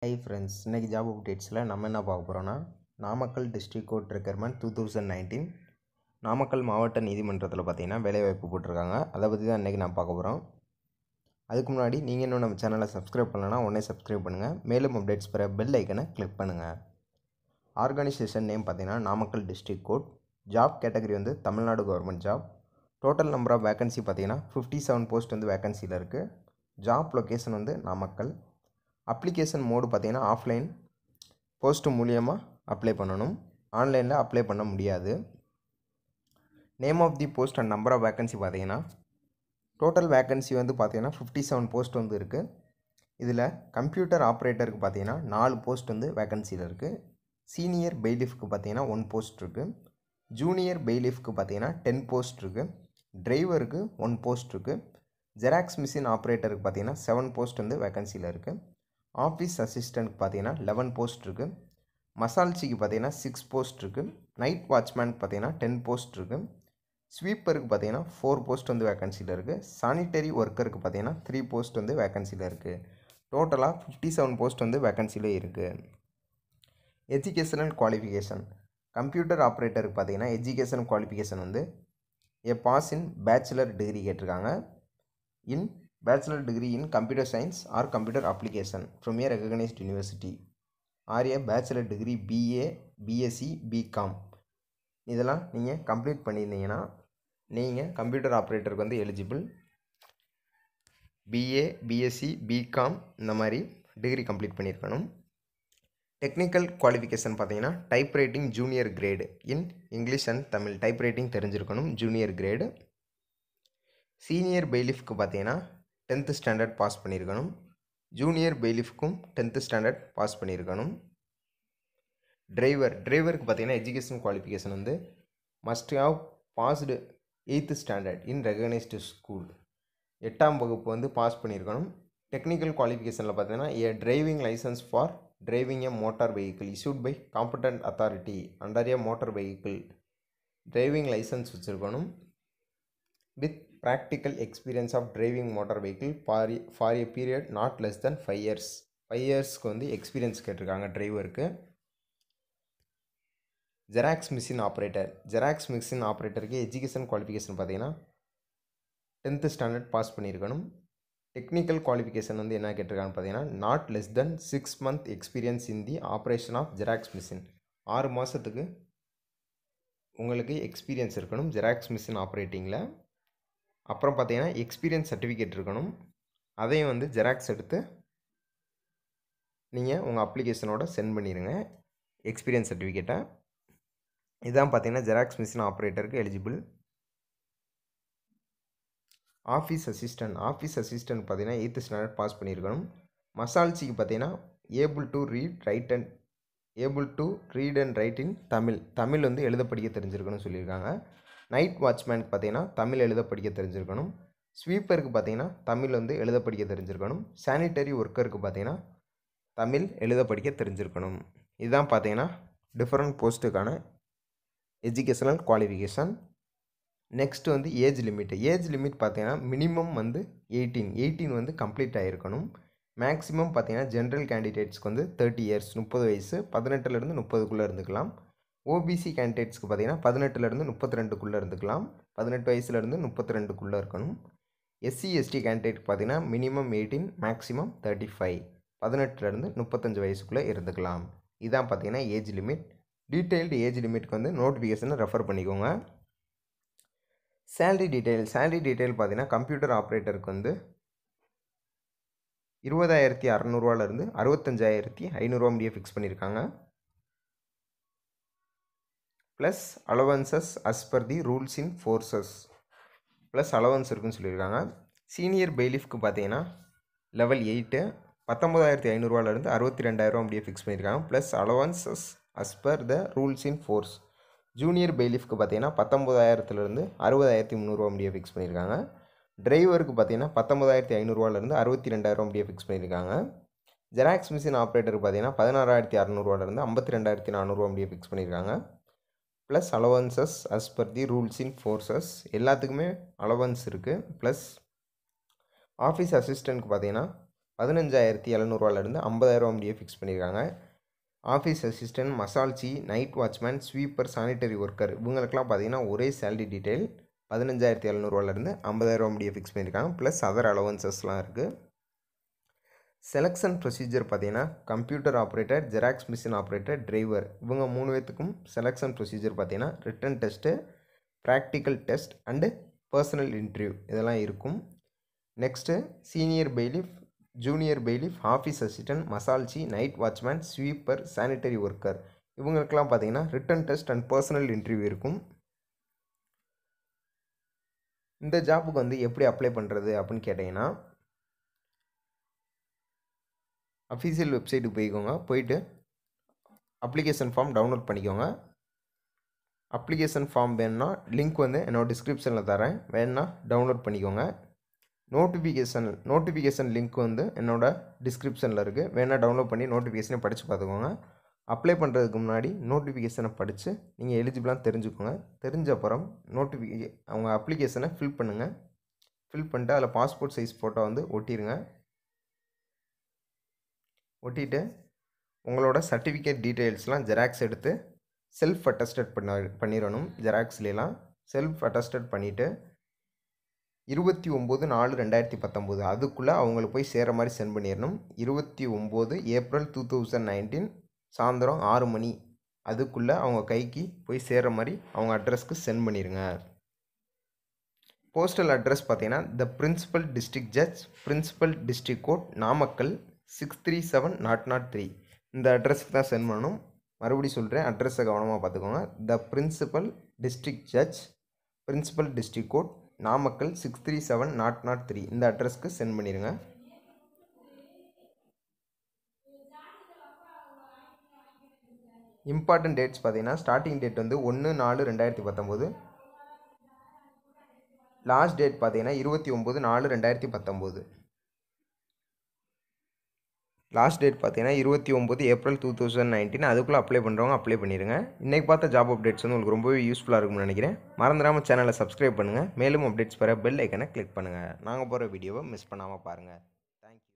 Hi friends, இன்றைக்கி job அப்டேட்ஸில் நம்ம என்ன பார்க்க போகிறோன்னா, Namakkal district court requirement 2019 Namakkal மாவட்ட நீதிமன்றத்தில் பார்த்தீங்கன்னா வேலைவாய்ப்பு போட்டிருக்காங்க. அதை பற்றி தான் இன்றைக்கி நான் பார்க்க போகிறோம். அதுக்கு முன்னாடி நீங்கள் இன்னும் நம்ம சேனலை சப்ஸ்கிரைப் பண்ணலன்னா உடனே சப்ஸ்கிரைப் பண்ணுங்கள். மேலும் அப்டேட்ஸ் பெற பெல் ஐக்கனை கிளிக் பண்ணுங்கள். ஆர்கனைசேஷன் நேம் பார்த்தீங்கன்னா Namakkal district court. Job category வந்து Tamil Nadu government job. Total number of vacancy பார்த்தீங்கன்னா 57 போஸ்ட் வந்து வேகன்சியில் இருக்குது. ஜாப் லொக்கேஷன் வந்து நாமக்கல். அப்ளிகேஷன் மோடு பார்த்தீங்கன்னா ஆஃப்லைன் போஸ்ட்டு மூலியமாக அப்ளை பண்ணணும். ஆன்லைனில் அப்ளை பண்ண முடியாது. Name of the post and number of vacancy பார்த்தீங்கன்னா டோட்டல் வேகன்சி வந்து பார்த்தீங்கன்னா 57 போஸ்ட் வந்து இருக்குது. இதில் கம்ப்யூட்டர் ஆப்ரேட்டருக்கு பார்த்தீங்கன்னா 4 போஸ்ட் வந்து வேகன்சியில் இருக்குது. சீனியர் பெய்லிஃப்க்கு பார்த்தீங்கன்னா 1 போஸ்ட் இருக்குது. ஜூனியர் பெய்லிஃப்க்கு பார்த்தீங்கன்னா 10 போஸ்ட் இருக்குது. டிரைவருக்கு 1 போஸ்ட் இருக்குது. ஜெராக்ஸ் மிஷின் ஆப்ரேட்டருக்கு பார்த்தீங்கன்னா 7 போஸ்ட் வந்து வேகன்சியில் இருக்குது. ஆஃபீஸ் அசிஸ்டண்ட்க்கு பார்த்தீங்கன்னா 11 போஸ்ட் இருக்குது. மசால்ச்சிக்கு பார்த்தீங்கன்னா 6 போஸ்ட் இருக்குது. நைட் வாட்ச்மேனுக்கு பார்த்தீங்கன்னா 10 போஸ்ட் இருக்குது. ஸ்வீப்பருக்கு பார்த்தீங்கன்னா 4 போஸ்ட் வந்து வேகன்சியில் இருக்குது. சானிட்டரி ஒர்க்கருக்கு பார்த்தீங்கன்னா 3 போஸ்ட் வந்து வேகன்சியில் இருக்குது. டோட்டலாக 57 போஸ்ட் வந்து வேகன்சியில் இருக்குது. எஜுகேஷனல் குவாலிஃபிகேஷன் கம்ப்யூட்டர் ஆப்ரேட்டருக்கு பார்த்தீங்கன்னா எஜுகேஷன் குவாலிஃபிகேஷன் வந்து பாஸ் இன் பேச்சுலர் டிகிரி கேட்டிருக்காங்க. இன் Bachelor degree in computer science or computer application from a recognized university or a bachelor degree BA, BSc, BCom இதெல்லாம் நீங்கள் கம்ப்ளீட் பண்ணியிருந்தீங்கன்னா நீங்கள் கம்ப்யூட்டர் ஆப்ரேட்டருக்கு வந்து எலிஜிபிள். BA, BSc, BCom இந்த மாதிரி டிகிரி கம்ப்ளீட் பண்ணியிருக்கணும். டெக்னிக்கல் குவாலிஃபிகேஷன் பார்த்தீங்கன்னா type writing junior grade in English and Tamil type writing தெரிஞ்சிருக்கணும், ஜூனியர் கிரேடு. சீனியர் பெய்லிஃப்க்கு பார்த்தீங்கன்னா 10th ஸ்டாண்டர்ட் பாஸ் பண்ணியிருக்கணும். ஜூனியர் பெய்லிஃப்க்கும் 10th ஸ்டாண்டர்ட் பாஸ் பண்ணியிருக்கணும். டிரைவருக்கு பார்த்தீங்கன்னா எஜுகேஷன் குவாலிஃபிகேஷன் வந்து must have passed 8th standard in recognised school 8ஆம் வகுப்பு வந்து பாஸ் பண்ணியிருக்கணும். டெக்னிக்கல் குவாலிஃபிகேஷனில் பார்த்தீங்கன்னா a driving licence for driving a motor vehicle issued by competent authority under A motor vehicle driving licence வச்சுருக்கணும். With practical experience of driving motor vehicle for a period not less than 5 years. 5 yearsக்கு வந்து experience கேட்டிருக்காங்க டிரைவருக்கு. Xerox machine ஆப்ரேட்டருக்கு education qualification பார்த்தீங்கன்னா 10th standard pass பண்ணியிருக்கணும். Technical qualification வந்து என்ன கேட்டிருக்காங்கன்னு பார்த்தீங்கன்னா not less than 6 month experience in the operation of Xerox machine. 6 மாதத்துக்கு உங்களுக்கு எக்ஸ்பீரியன்ஸ் இருக்கணும் ஜெராக்ஸ் மிஷின் ஆப்ரேட்டிங்கில். அப்புறம் பார்த்தீங்கன்னா எக்ஸ்பீரியன்ஸ் சர்டிஃபிகேட் இருக்கணும். அதையும் வந்து ஜெராக்ஸ் எடுத்து நீங்கள் உங்கள் அப்ளிகேஷனோட சென்ட் பண்ணிடுங்க எக்ஸ்பீரியன்ஸ் சர்டிஃபிகேட்டை. இதுதான் பார்த்தீங்கன்னா ஜெராக்ஸ் மிஷின் ஆப்ரேட்டருக்கு எலிஜிபிள். ஆஃபீஸ் அசிஸ்டன்ட் பார்த்தீங்கன்னா 8th ஸ்டாண்டர்ட் பாஸ் பண்ணியிருக்கணும். மசால்ச்சிக்கு பார்த்தீங்கன்னா able to read and write in Tamil வந்து எழுத படிக்க தெரிஞ்சிருக்கணும்னு சொல்லியிருக்காங்க. நைட் வாட்ச்மேனுக்கு பார்த்தீங்கன்னா தமிழ் எழுத படிக்க தெரிஞ்சிருக்கணும். ஸ்வீப்பருக்கு பார்த்தீங்கன்னா தமிழ் வந்து எழுத படிக்க தெரிஞ்சிருக்கணும். சானிட்டரி ஒர்க்கருக்கு பார்த்தீங்கன்னா தமிழ் எழுத படிக்க தெரிஞ்சிருக்கணும். இதுதான் பார்த்தீங்கன்னா டிஃப்ரெண்ட் போஸ்ட்டுக்கான எஜுகேஷனல் குவாலிஃபிகேஷன். நெக்ஸ்ட் வந்து ஏஜ் லிமிட் பார்த்தீங்கன்னா மினிமம் வந்து 18 வந்து கம்ப்ளீட் ஆகிருக்கணும். மேக்ஸிமம் பார்த்தீங்கன்னா ஜென்ரல் கேண்டிடேட்ஸ்க்கு வந்து 30 years 30 வயசு 18லேருந்து 30க்குள்ளே இருந்துக்கலாம். ஓபிசி கேண்டிடேட்ஸ்க்கு பார்த்தீங்கன்னா 18லேருந்து 32க்குள்ளே இருந்துக்கலாம். 18 வயசுலேருந்து 32க்குள்ளே இருக்கணும். எஸ்சி எஸ்டி கேண்டிடேட் பார்த்தீங்கன்னா மினிமம் 18 மேக்ஸிமம் 35 18லேருந்து 35 வயசுக்குள்ளே இருந்துக்கலாம். இதான் பார்த்தீங்கன்னா ஏஜ் லிமிட். டீட்டெயில்டு ஏஜ் லிமிட்க்கு வந்து நோட்டிஃபிகேஷனை ரெஃபர் பண்ணிக்கோங்க. சேலரி டீட்டெயில் பார்த்தீங்கன்னா கம்ப்யூட்டர் ஆப்ரேட்டருக்கு வந்து 20,600 65,500 முடிய ஃபிக்ஸ் பண்ணியிருக்காங்க. Plus allowances as per the rules in forces plus allowance இருக்குன்னு சொல்லியிருக்காங்க. சீனியர் பெய்லிஃப்க்கு பார்த்தீங்கன்னா லெவல் 8 19,500 62,000 முடிய ஃபிக்ஸ் பண்ணியிருக்காங்க. Plus allowances as per the rules in force. Junior பெய்லிஃப்க்கு பார்த்தீங்கன்னா 19,000 60,300 முடிய ஃபிக்ஸ் பண்ணியிருக்காங்க. டிரைவருக்கு பார்த்தீங்கன்னா 19,500 62,000 முடிய ஃபிக்ஸ் பண்ணியிருக்காங்க. ஜெராக்ஸ் மிஷின் ஆப்ரேட்டருக்கு பார்த்தீங்கன்னா 16,600 52,400 முடிய ஃபிக்ஸ் பண்ணியிருக்காங்க. Plus allowances as per the rules in forces எல்லாத்துக்குமே அலவன்ஸ் இருக்குது. ப்ளஸ் ஆஃபீஸ் அசிஸ்டண்ட்க்கு பார்த்தீங்கன்னா 15,700 50,000 முடிய ஃபிக்ஸ் பண்ணியிருக்காங்க. ஆஃபீஸ் அசிஸ்டன்ட், மசால்ச்சி, night watchman, sweeper, sanitary worker இவங்களுக்கெல்லாம் பார்த்தீங்கன்னா ஒரே சேலரி டீட்டெயில் 15,700 50,000 முடிய ஃபிக்ஸ் பண்ணியிருக்காங்க. ப்ளஸ் அதர் அலவன்சஸ்லாம் இருக்குது. செலெக்ஷன் ப்ரொசீஜர் பார்த்தீங்கன்னா computer operator, Xerox machine operator, driver இவங்க 3 பேத்துக்கும் செலெக்ஷன் ப்ரொசீஜர் பார்த்தீங்கன்னா written test, practical test and personal interview இதெல்லாம் இருக்கும். Next senior bailiff, junior bailiff, office assistant, மசால்ச்சி, night watchman, sweeper, sanitary worker இவங்களுக்கெல்லாம் பார்த்தீங்கன்னா written test and personal interview இருக்கும். இந்த ஜாப்புக்கு வந்து எப்படி அப்ளை பண்ணுறது அப்படின்னு கேட்டிங்கன்னா அஃபீஷியல் வெப்சைட்டுக்கு போய்க்கோங்க. போயிட்டு அப்ளிகேஷன் ஃபார்ம் டவுன்லோட் பண்ணிக்கோங்க. அப்ளிகேஷன் ஃபார்ம் வேணுன்னா லிங்க் வந்து என்னோடய டிஸ்கிரிப்ஷனில் தரேன், வேணுன்னா டவுன்லோட் பண்ணிக்கோங்க. நோட்டிஃபிகேஷன் லிங்க் வந்து என்னோடய டிஸ்கிரிப்ஷனில் இருக்குது, வேணா டவுன்லோட் பண்ணி நோட்டிஃபிகேஷனை படித்து பார்த்துக்கோங்க. அப்ளை பண்ணுறதுக்கு முன்னாடி நோட்டிஃபிகேஷனை படித்து நீங்கள் எலிஜிபிளாக தெரிஞ்சுக்கோங்க. தெரிஞ்ச அப்புறம் அவங்க அப்ளிகேஷனை ஃபில் பண்ணுங்கள். ஃபில் பண்ணிட்டு அதில் பாஸ்போர்ட் சைஸ் ஃபோட்டோ வந்து ஒட்டிடுங்க. ஒட்டிட்டு உங்களோட சர்டிஃபிகேட் டீட்டெயில்ஸ்லாம் ஜெராக்ஸ் எடுத்து செல்ஃப் அட்டஸ்டட் பண்ணிடணும். ஜெராக்ஸ்லாம் செல்ஃப் அட்டஸ்டட் பண்ணிவிட்டு 29/4/2019 அதுக்குள்ளே அவங்களுக்கு போய் சேர மாதிரி சென்ட் பண்ணிடணும். 29 ஏப்ரல் 2019 சாயந்தரம் 6 மணி அதுக்குள்ளே அவங்க கைக்கு போய் சேர மாதிரி அவங்க அட்ரஸ்க்கு சென்ட் பண்ணிடுங்க. போஸ்டல் அட்ரஸ் பார்த்தீங்கன்னா the principal district judge, principal district court, Namakkal 637003 இந்த அட்ரஸ்க்கு தான் சென்ட் பண்ணணும். மறுபடியும் சொல்கிறேன், அட்ரஸை கவனமாக பார்த்துக்கோங்க. The principal district judge, principal district court, Namakkal 637003 இந்த அட்ரஸ்க்கு சென்ட் பண்ணிடுங்க. இம்பார்ட்டன்ட் டேட்ஸ் பார்த்தீங்கன்னா ஸ்டார்டிங் டேட் வந்து 1/4/2019, லாஸ்ட் டேட் பார்த்தீங்கன்னா 29/4/2019. லாஸ்ட் டேட் பார்த்தீங்கன்னா 29 ஏப்ரல் 2019 அதுக்குள்ளே அப்ளை பண்ணுறவங்க அப்ளை பண்ணிடுங்க. இன்றைக்கி பார்த்த ஜாப் அப்டேட்ஸ் வந்து உங்களுக்கு ரொம்பவே யூஸ்ஃபுல்லாக இருக்கும்னு நினைக்கிறேன். மறந்துடாமல் சேனலை சப்ஸ்கிரைப் பண்ணுங்கள். மேலும் அப்டேட்ஸ் பெற பெல் ஐக்கனை கிளிக் பண்ணுங்கள். நாங்கள் போகிற வீடியோவை மிஸ் பண்ணாமல் பாருங்கள்.